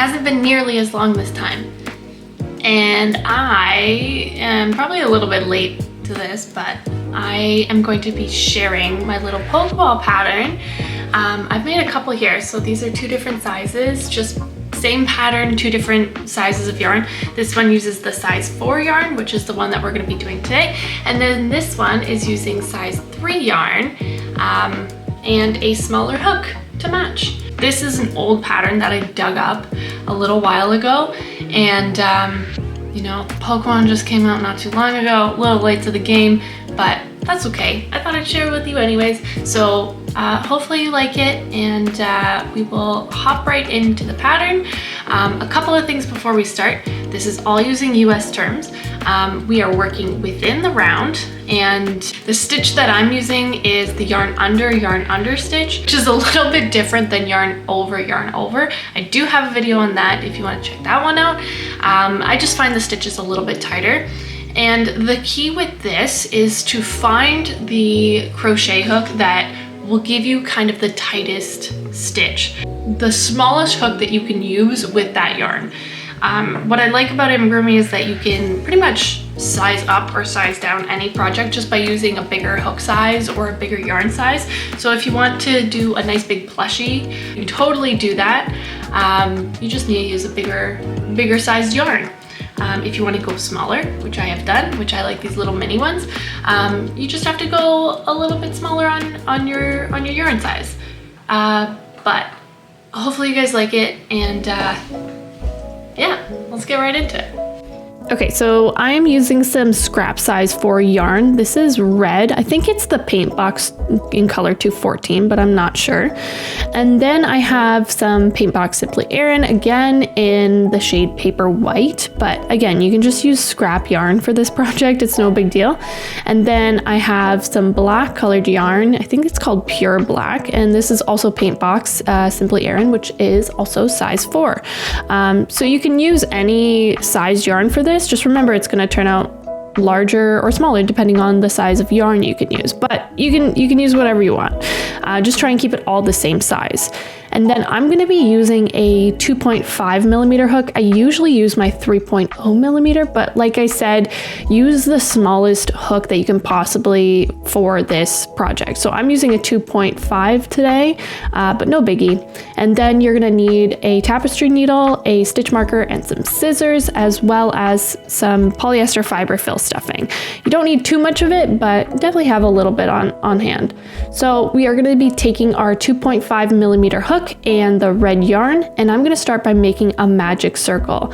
hasn't been nearly as long this time. And I am probably a little bit late to this, but I am going to be sharing my little Pokeball pattern. I've made a couple here, so these are 2 different sizes, just same pattern, 2 different sizes of yarn. This one uses the size 4 yarn, which is the one that we're going to be doing today, and then this one is using size 3 yarn and a smaller hook to match. This is an old pattern that I dug up a little while ago, and you know, Pokemon just came out not too long ago, a little late to the game, but that's okay. I thought I'd share it with you anyways. So hopefully you like it, and we will hop right into the pattern. A couple of things before we start. This is all using US terms. We are working within the round, and the stitch that I'm using is the yarn under stitch, which is a little bit different than yarn over. I do have a video on that if you want to check that one out. I just find the stitches a little bit tighter. And the key with this is to find the crochet hook that will give you kind of the tightest stitch, the smallest hook that you can use with that yarn. What I like about Amigurumi is that you can pretty much size up or size down any project just by using a bigger hook size or a bigger yarn size. So if you want to do a nice big plushie, you can totally do that. You just need to use a bigger sized yarn. If you want to go smaller, which I have done, which I like these little mini ones, you just have to go a little bit smaller on your yarn size. But hopefully you guys like it, and yeah, let's get right into it. Okay, so I'm using some scrap size 4 yarn. This is red. I think it's the paint box in color 214, but I'm not sure. And then I have some paint box Simply Aran, again in the shade Paper White, but again, you can just use scrap yarn for this project. It's no big deal. And then I have some black colored yarn. I think it's called Pure Black, and this is also paint box Simply Aran, which is also size 4. So you can use any size yarn for this. Just remember, it's going to turn out larger or smaller depending on the size of yarn you can use, but you can use whatever you want. Just try and keep it all the same size. And then I'm going to be using a 2.5 millimeter hook. I usually use my 3.0 millimeter, but like I said, use the smallest hook that you can possibly for this project. So I'm using a 2.5 today, but no biggie. And then you're going to need a tapestry needle, a stitch marker, and some scissors, as well as some polyester fiber fill stuffing. You don't need too much of it, but definitely have a little bit on hand. So we are going to be taking our 2.5 millimeter hook and the red yarn, and I'm going to start by making a magic circle.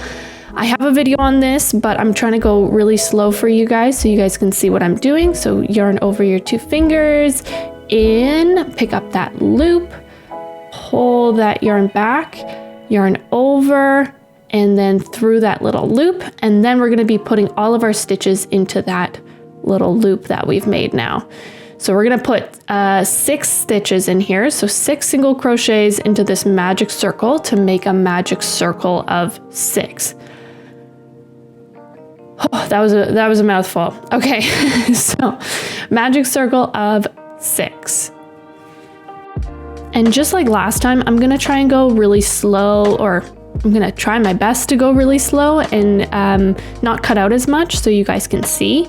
I have a video on this, but I'm trying to go really slow for you guys so you guys can see what I'm doing. So yarn over your 2 fingers, in, pick up that loop, pull that yarn back, yarn over, and then through that little loop, and then we're going to be putting all of our stitches into that little loop that we've made now. So we're going to put 6 stitches in here, so 6 single crochets into this magic circle to make a magic circle of 6. Oh, that was a mouthful. Okay, so magic circle of 6. And just like last time, I'm going to try and go really slow, or I'm going to try my best to go really slow and not cut out as much so you guys can see.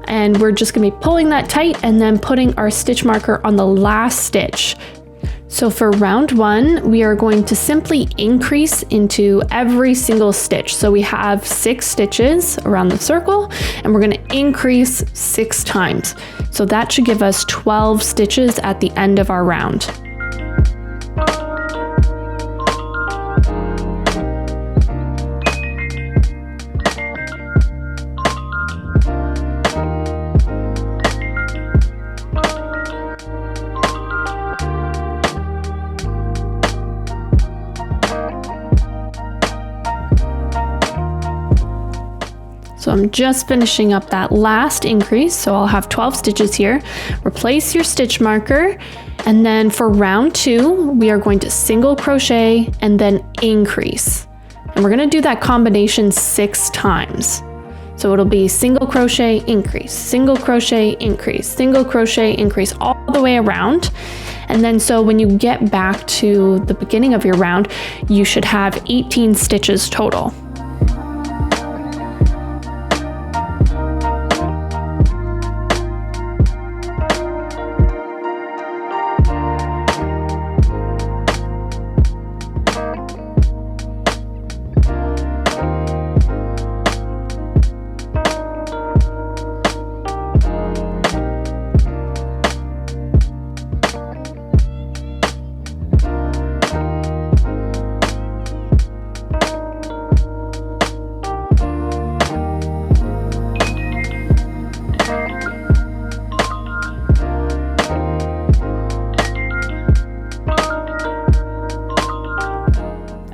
And we're just going to be pulling that tight and then putting our stitch marker on the last stitch. So for round 1, we are going to simply increase into every single stitch. So we have 6 stitches around the circle, and we're going to increase 6 times. So that should give us 12 stitches at the end of our round. So I'm just finishing up that last increase, so I'll have 12 stitches here. Replace your stitch marker, and then for round 2, we are going to single crochet and then increase. And we're gonna do that combination 6 times. So it'll be single crochet, increase, single crochet, increase, single crochet, increase, all the way around. And then so when you get back to the beginning of your round, you should have 18 stitches total.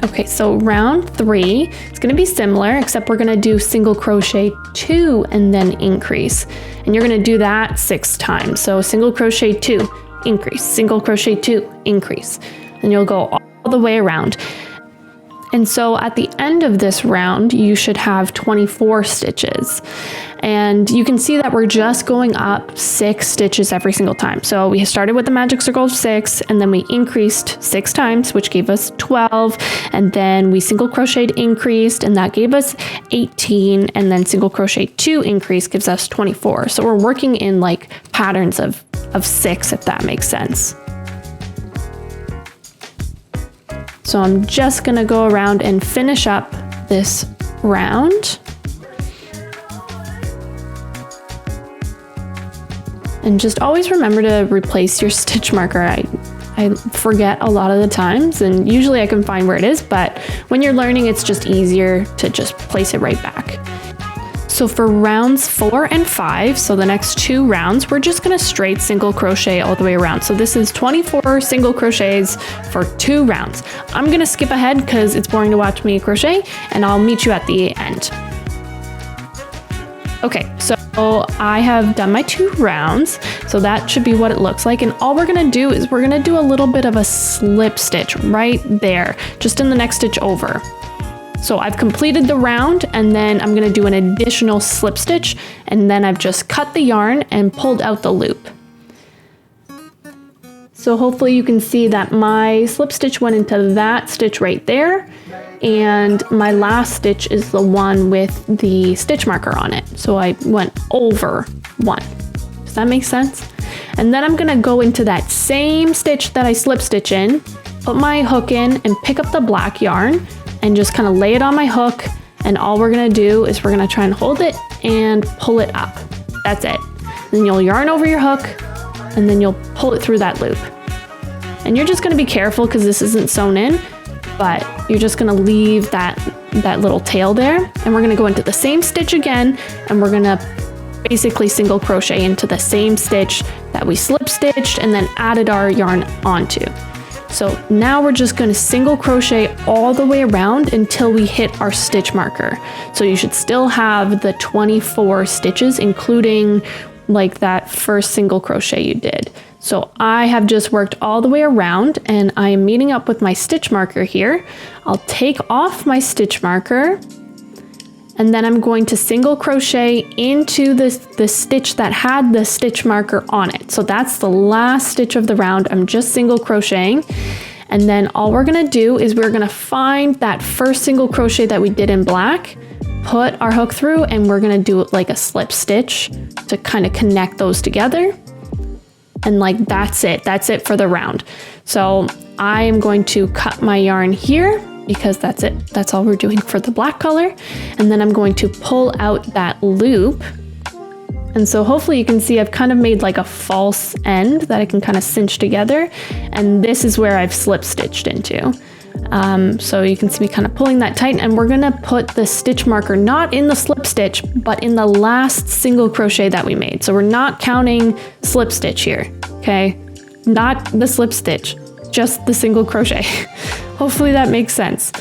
Okay, so round 3 is going to be similar, except we're going to do single crochet 2 and then increase. And you're going to do that 6 times. So single crochet 2, increase, single crochet 2, increase. And you'll go all the way around. And so at the end of this round, you should have 24 stitches. And you can see that we're just going up 6 stitches every single time. So we started with the magic circle of 6, and then we increased 6 times, which gave us 12. And then we single crocheted increased, and that gave us 18. And then single crochet 2 increase gives us 24. So we're working in like patterns of 6, if that makes sense. So I'm just gonna go around and finish up this round. And just always remember to replace your stitch marker. I forget a lot of the times, and usually I can find where it is, but when you're learning, it's just easier to just place it right back. So for rounds 4 and 5, so the next 2 rounds, we're just gonna straight single crochet all the way around. So this is 24 single crochets for 2 rounds. I'm gonna skip ahead because it's boring to watch me crochet, and I'll meet you at the end. Okay, so I have done my 2 rounds, so that should be what it looks like. And all we're gonna do is we're gonna do a little bit of a slip stitch right there, just in the next stitch over. So I've completed the round, and then I'm gonna do an additional slip stitch, and then I've just cut the yarn and pulled out the loop. So hopefully you can see that my slip stitch went into that stitch right there, and my last stitch is the one with the stitch marker on it. So I went over 1. Does that make sense? And then I'm gonna go into that same stitch that I slip stitch in, put my hook in, and pick up the black yarn, and just kind of lay it on my hook, and all we're gonna do is we're gonna try and hold it and pull it up. That's it. Then you'll yarn over your hook, and then you'll pull it through that loop. And you're just gonna be careful because this isn't sewn in, but you're just gonna leave that little tail there, and we're gonna go into the same stitch again, and we're gonna basically single crochet into the same stitch that we slip stitched and then added our yarn onto. So now we're just going to single crochet all the way around until we hit our stitch marker. So you should still have the 24 stitches, including like that first single crochet you did. So I have just worked all the way around, and I am meeting up with my stitch marker here. I'll take off my stitch marker, and then I'm going to single crochet into the stitch that had the stitch marker on it. So that's the last stitch of the round. I'm just single crocheting. And then all we're gonna do is we're gonna find that first single crochet that we did in black, put our hook through, and we're gonna do it like a slip stitch to kind of connect those together. And like, that's it for the round. So I am going to cut my yarn here, because that's it. That's all we're doing for the black color. And then I'm going to pull out that loop. And so hopefully you can see I've kind of made like a false end that I can kind of cinch together. And this is where I've slip stitched into. So you can see me kind of pulling that tight, and we're gonna put the stitch marker not in the slip stitch, but in the last single crochet that we made. So we're not counting slip stitch here, okay? Not the slip stitch, just the single crochet. Hopefully that makes sense.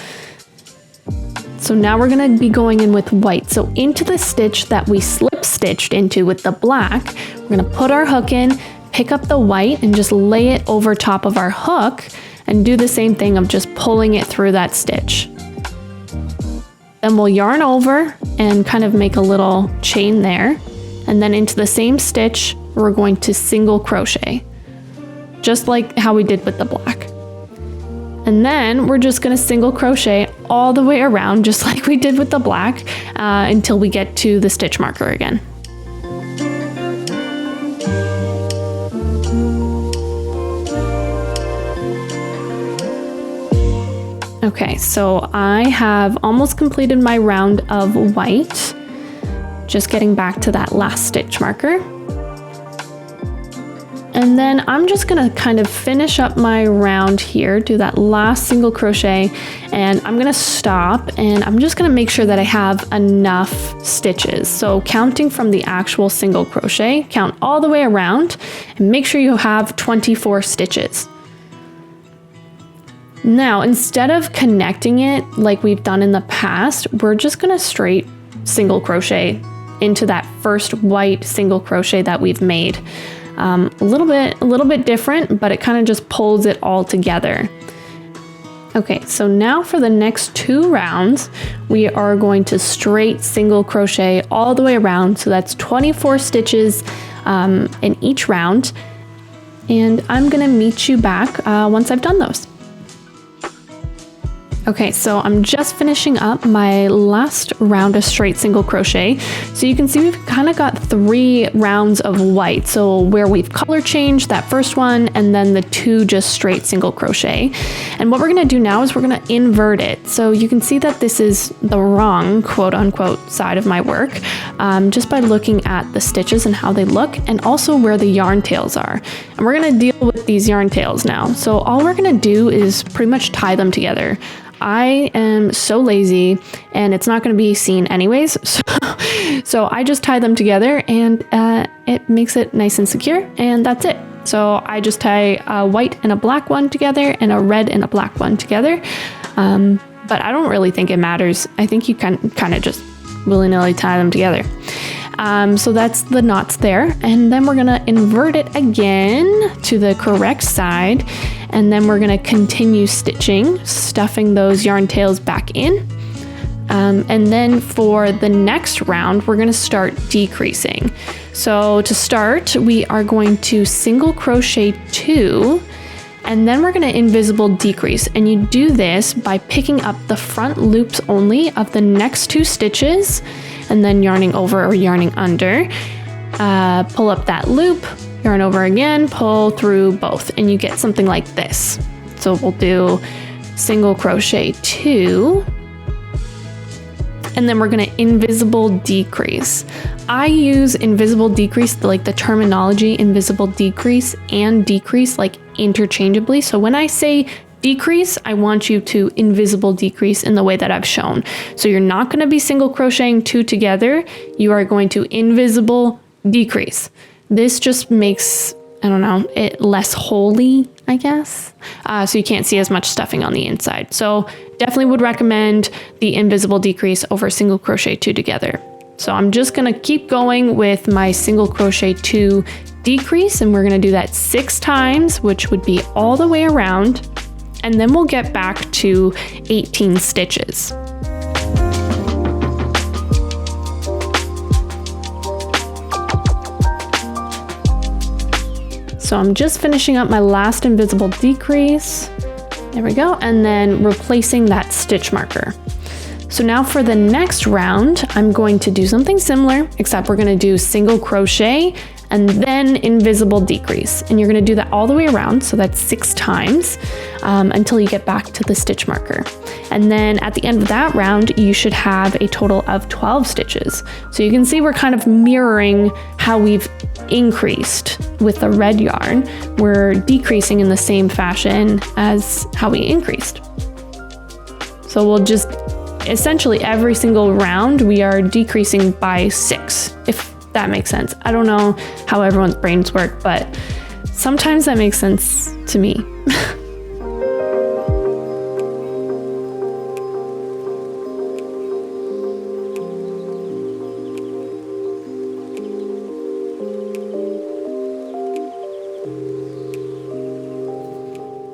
So now we're gonna be going in with white. So into the stitch that we slip stitched into with the black, we're gonna put our hook in, pick up the white, and just lay it over top of our hook, and do the same thing of just pulling it through that stitch. Then we'll yarn over and kind of make a little chain there. And then into the same stitch, we're going to single crochet. just like how we did with the black. And then we're just gonna single crochet all the way around, just like we did with the black, until we get to the stitch marker again. Okay, so I have almost completed my round of white. Just getting back to that last stitch marker. And then I'm just gonna kind of finish up my round here, do that last single crochet, and I'm gonna stop, and I'm just gonna make sure that I have enough stitches. So counting from the actual single crochet, count all the way around, and make sure you have 24 stitches. Now, instead of connecting it like we've done in the past, we're just gonna straight single crochet into that first white single crochet that we've made. A little bit different, but it kind of just pulls it all together. Okay, so now for the next 2 rounds, we are going to straight single crochet all the way around. So that's 24 stitches in each round. And I'm gonna meet you back once I've done those. Okay, so I'm just finishing up my last round of straight single crochet. So you can see we've kind of got 3 rounds of white. So where we've color changed that first one, and then the 2 just straight single crochet. And what we're gonna do now is we're gonna invert it. So you can see that this is the wrong quote unquote side of my work, just by looking at the stitches and how they look, and also where the yarn tails are. And we're gonna deal with these yarn tails now. So all we're gonna do is pretty much tie them together. I am so lazy and it's not going to be seen anyways. So I just tie them together, and it makes it nice and secure, and that's it. So I just tie a white and a black one together and a red and a black one together. But I don't really think it matters. I think you can kind of just willy-nilly tie them together. So that's the knots there. And then we're gonna invert it again to the correct side. And then we're gonna continue stitching, stuffing those yarn tails back in. And then for the next round, we're gonna start decreasing. So to start, we are going to single crochet 2, and then we're gonna invisible decrease. And you do this by picking up the front loops only of the next 2 stitches, and then yarning over or yarning under. Pull up that loop, yarn over again, pull through both, and you get something like this. So we'll do single crochet 2, and then we're gonna invisible decrease. I use invisible decrease, like the terminology invisible decrease and decrease, like interchangeably. So when I say decrease, I want you to invisible decrease in the way that I've shown. So you're not going to be single crocheting 2 together. You are going to invisible decrease. This just makes, I don't know, it less holy, I guess. So you can't see as much stuffing on the inside. So definitely would recommend the invisible decrease over single crochet 2 together. So I'm just going to keep going with my single crochet 2 decrease, and we're going to do that 6 times, which would be all the way around. And then we'll get back to 18 stitches. So I'm just finishing up my last invisible decrease. There we go. And then replacing that stitch marker. So now for the next round, I'm going to do something similar, except we're going to do single crochet and then invisible decrease. And you're gonna do that all the way around, so that's 6 times, until you get back to the stitch marker. And then at the end of that round, you should have a total of 12 stitches. So you can see we're kind of mirroring how we've increased with the red yarn. We're decreasing in the same fashion as how we increased. So we'll just, essentially every single round, we are decreasing by 6, if that makes sense. I don't know how everyone's brains work, but sometimes that makes sense to me.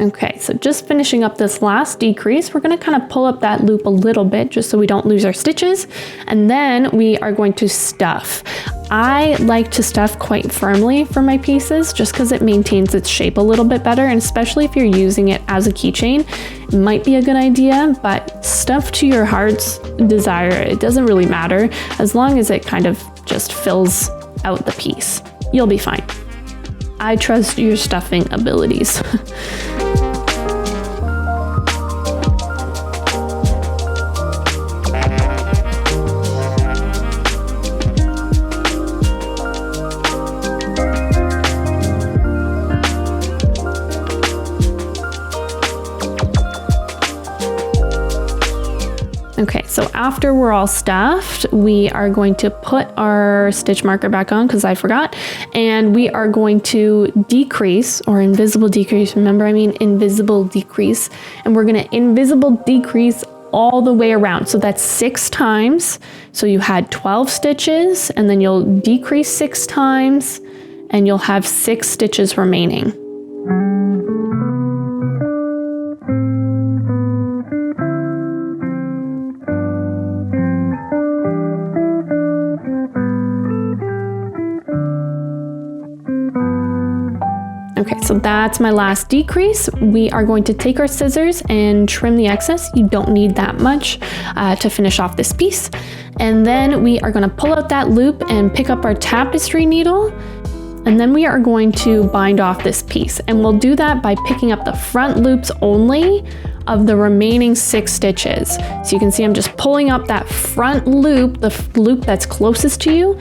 Okay, so just finishing up this last decrease, we're gonna kind of pull up that loop a little bit just so we don't lose our stitches. And then we are going to stuff. I like to stuff quite firmly for my pieces just because it maintains its shape a little bit better, and especially if you're using it as a keychain, it might be a good idea, but stuff to your heart's desire. It doesn't really matter as long as it kind of just fills out the piece. You'll be fine. I trust your stuffing abilities. Okay, so after we're all stuffed, we are going to put our stitch marker back on because I forgot, and we are going to decrease, or invisible decrease, remember I mean invisible decrease, and we're gonna invisible decrease all the way around. So that's 6 times. So you had 12 stitches, and then you'll decrease 6 times, and you'll have 6 stitches remaining. Okay, so that's my last decrease. We are going to take our scissors and trim the excess. You don't need that much to finish off this piece. And then we are going to pull out that loop and pick up our tapestry needle. And then we are going to bind off this piece. And we'll do that by picking up the front loops only of the remaining 6 stitches. So you can see I'm just pulling up that front loop, the loop that's closest to you,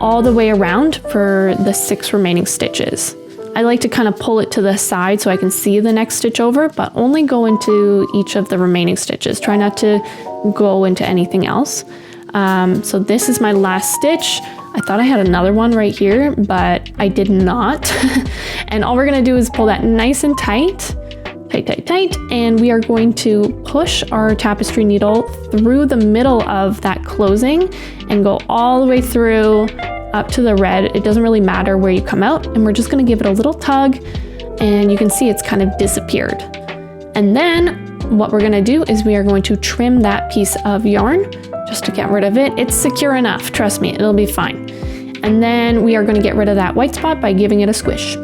all the way around for the 6 remaining stitches. I like to kind of pull it to the side so I can see the next stitch over, but only go into each of the remaining stitches. Try not to go into anything else. So this is my last stitch. I thought I had another one right here, but I did not. And all we're gonna do is pull that nice and tight, tight, and we are going to push our tapestry needle through the middle of that closing and go all the way through up to the red. It doesn't really matter where you come out, and we're just gonna give it a little tug, and you can see it's kind of disappeared. And then what we're gonna do is we are going to trim that piece of yarn just to get rid of it. It's secure enough, trust me, it'll be fine. And then we are gonna get rid of that white spot by giving it a squish.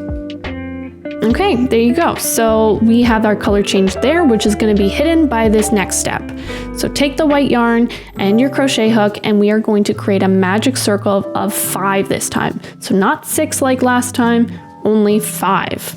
Okay, there you go. So we have our color change there, which is going to be hidden by this next step. So take the white yarn and your crochet hook, and we are going to create a magic circle of 5 this time. So not 6 like last time, only 5.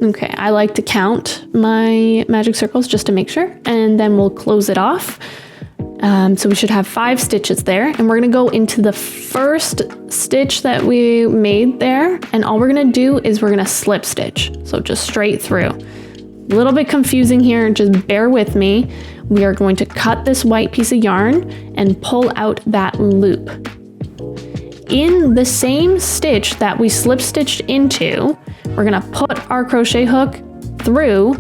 Okay, I like to count my magic circles just to make sure, and then we'll close it off. So we should have 5 stitches there, and we're gonna go into the first stitch that we made there, and all we're gonna do is we're gonna slip stitch. So just straight through. A little bit confusing here, just bear with me. We are going to cut this white piece of yarn and pull out that loop. In the same stitch that we slip stitched into, we're gonna put our crochet hook through,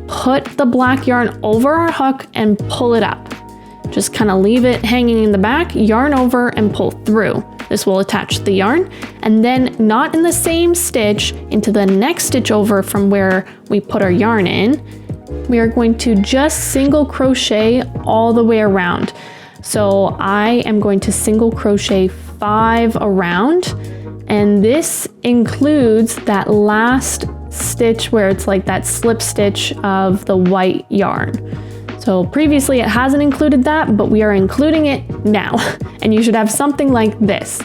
put the black yarn over our hook and pull it up. Just kind of leave it hanging in the back, yarn over and pull through. This will attach the yarn, and then not in the same stitch, into the next stitch over from where we put our yarn in, we are going to just single crochet all the way around. So I am going to single crochet 5 around, and this includes that last stitch where it's like that slip stitch of the white yarn. So previously it hasn't included that, but we are including it now. And you should have something like this.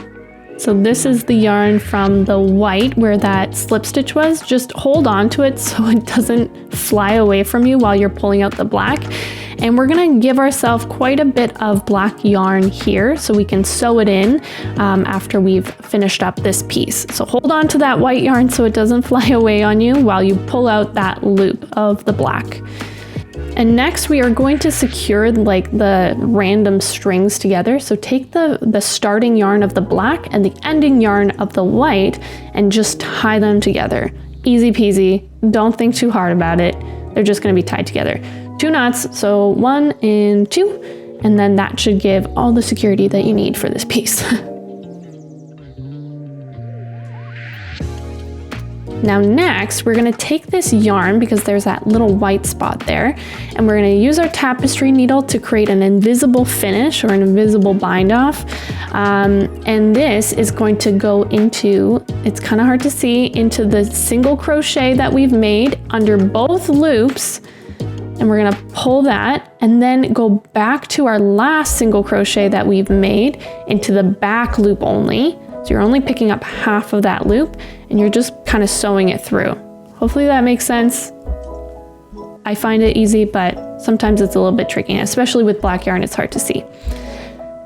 So this is the yarn from the white where that slip stitch was. Just hold on to it so it doesn't fly away from you while you're pulling out the black. And we're gonna give ourselves quite a bit of black yarn here so we can sew it in after we've finished up this piece. So hold on to that white yarn so it doesn't fly away on you while you pull out that loop of the black. And next we are going to secure like the random strings together. So take the starting yarn of the black and the ending yarn of the white and just tie them together. Easy peasy, don't think too hard about it. they're just gonna be tied together. 2 knots, so 1 and 2, and then that should give all the security that you need for this piece. Now next, we're gonna take this yarn, because there's that little white spot there, and we're gonna use our tapestry needle to create an invisible finish or an invisible bind off. And this is going to go into, it's kind of hard to see, into the single crochet that we've made under both loops. And we're gonna pull that and then go back to our last single crochet that we've made into the back loop only. So you're only picking up half of that loop and you're just kind of sewing it through. Hopefully that makes sense. I find it easy, but sometimes it's a little bit tricky, especially with black yarn, it's hard to see.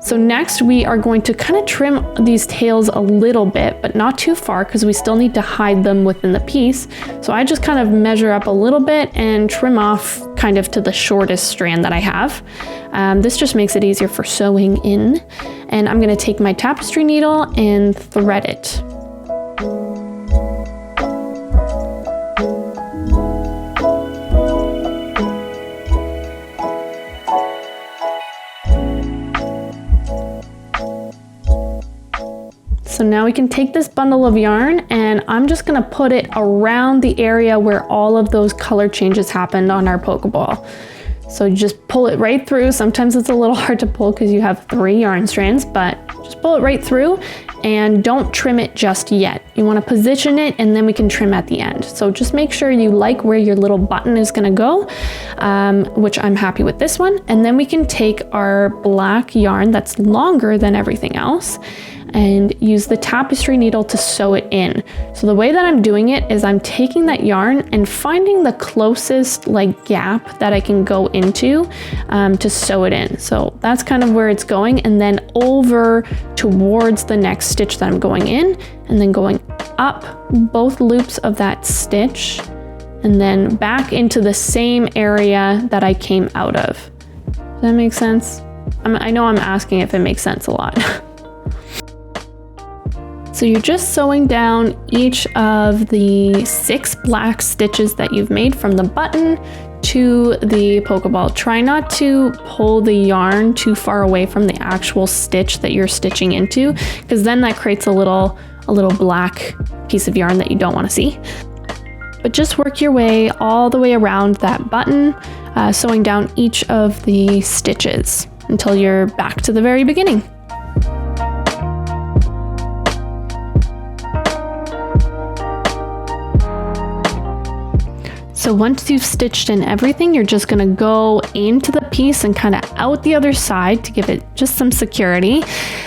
So next we are going to kind of trim these tails a little bit, but not too far because we still need to hide them within the piece. So I just kind of measure up a little bit and trim off kind of to the shortest strand that I have. This just makes it easier for sewing in. And I'm gonna take my tapestry needle and thread it. So now we can take this bundle of yarn and I'm just gonna put it around the area where all of those color changes happened on our Pokeball. So you just pull it right through. Sometimes it's a little hard to pull because you have 3 yarn strands, but just pull it right through and don't trim it just yet. You wanna position it and then we can trim at the end. So just make sure you like where your little button is gonna go, which I'm happy with this one. And then we can take our black yarn that's longer than everything else and use the tapestry needle to sew it in. So the way that I'm doing it is I'm taking that yarn and finding the closest like gap that I can go into to sew it in. So that's kind of where it's going, and then over towards the next stitch that I'm going in, and then going up both loops of that stitch, and then back into the same area that I came out of. Does that make sense? I know I'm asking if it makes sense a lot. So you're just sewing down each of the 6 black stitches that you've made from the button to the Pokeball. Try not to pull the yarn too far away from the actual stitch that you're stitching into, because then that creates a little black piece of yarn that you don't want to see. But just work your way all the way around that button, sewing down each of the stitches until you're back to the very beginning. So once you've stitched in everything, you're just gonna go into the piece and kind of out the other side to give it just some security.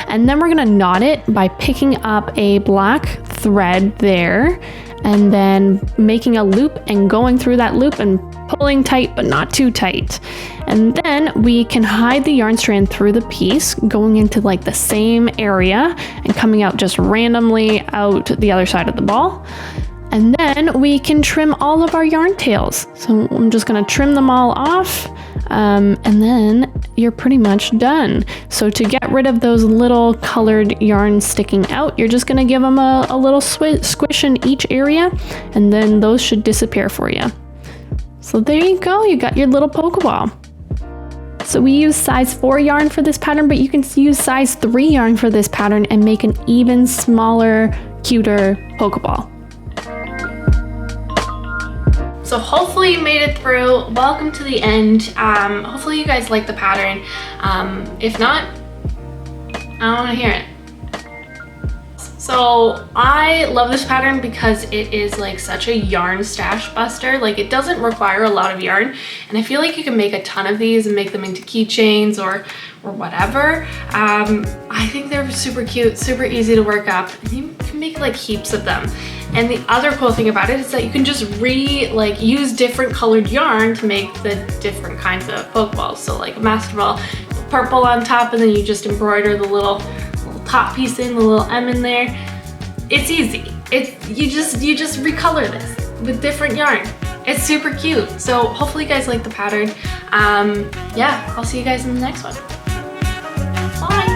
And then we're gonna knot it by picking up a black thread there and then making a loop and going through that loop and pulling tight, but not too tight. And then we can hide the yarn strand through the piece, going into like the same area and coming out just randomly out the other side of the ball. And then we can trim all of our yarn tails. So I'm just gonna trim them all off, and then you're pretty much done. So to get rid of those little colored yarn sticking out, you're just gonna give them a little squish in each area, and then those should disappear for you. So there you go, you got your little Pokeball. So we use size 4 yarn for this pattern, but you can use size 3 yarn for this pattern and make an even smaller, cuter Pokeball. So hopefully you made it through. Welcome to the end. Hopefully you guys like the pattern. If not, I don't want to hear it. So I love this pattern because it is like such a yarn stash buster. Like it doesn't require a lot of yarn, and I feel like you can make a ton of these and make them into keychains or whatever. I think they're super cute, super easy to work up, and you can make like heaps of them. And the other cool thing about it is that you can just use different colored yarn to make the different kinds of Pokeballs. So like a Master Ball, purple on top, and then you just embroider the little top piece in, the little M in there. It's easy. You just recolor this with different yarn. It's super cute. So hopefully you guys like the pattern. Yeah, I'll see you guys in the next one. Bye.